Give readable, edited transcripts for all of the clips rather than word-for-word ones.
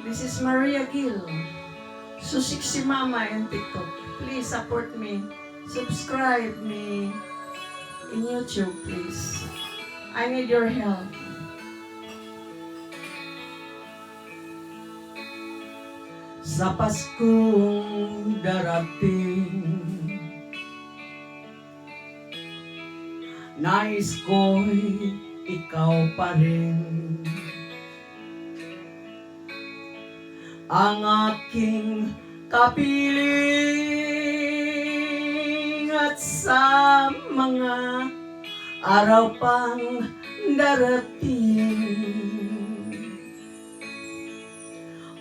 This is Maria Gil. Susik si Mama in TikTok. Please support me. Subscribe me in YouTube, please. I need your help. Sa Paskong darating, nais ko'y ikaw pa rin ang aking kapiling, at sa mga araw pang darating,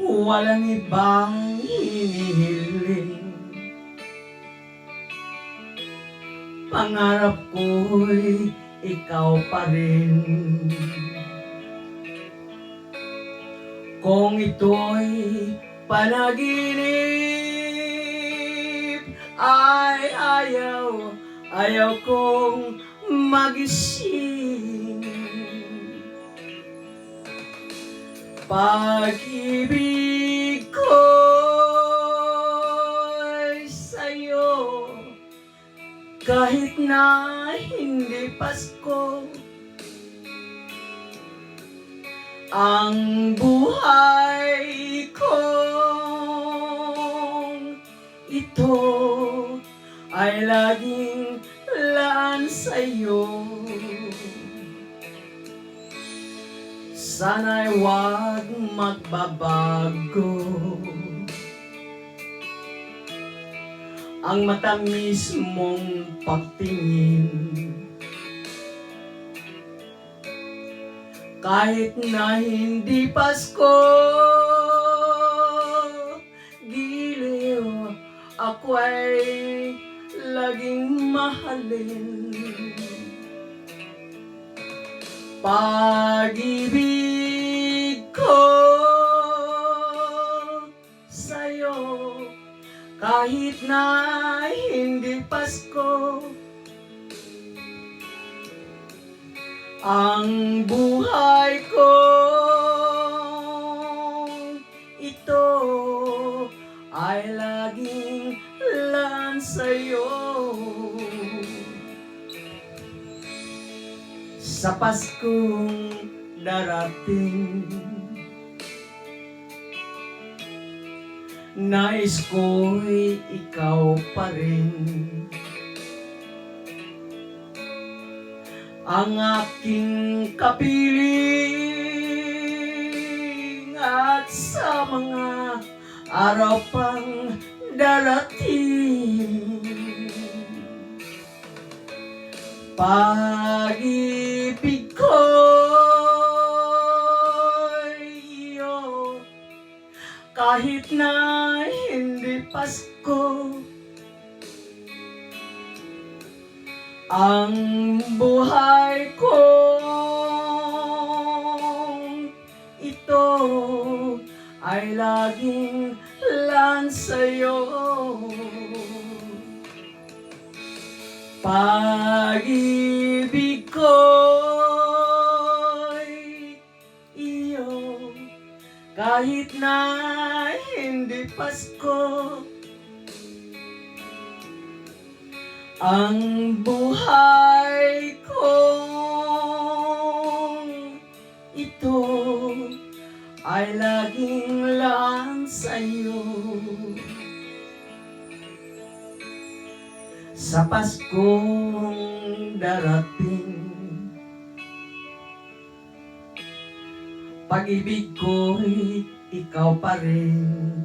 walang ibang hinihiling. Pangarap ko'y ikaw pa rin. Kung ito'y panaginip, ay ayaw kong magising. Pag-ibig ko'y sa'yo, kahit na hindi Pasko. Ang buhay kong ito ay laging laan sa'yo. Sana'y huwag magbabago ang matamis mong pagtingin. Kahit na hindi Pasko, giliw ako ay laging mahalin. Pag-ibig ko sa'yo, kahit na hindi Pasko. Ang buhay ko ito ay laging laan sa'yo. Sa Paskong darating, nais ko'y ikaw pa rin ang aking kapiling, at sa mga araw pang darating, pag-ibig ko'y iyo, kahit na hindi Pasko. Ang buhay ko ito ay laging laan sa'yo. Pag-ibig ko'y iyo, kahit na hindi Pasko. Ang buhay kong ito ay laging laan sa'yo. Sa Paskong darating, pag-ibig ko'y ikaw pa rin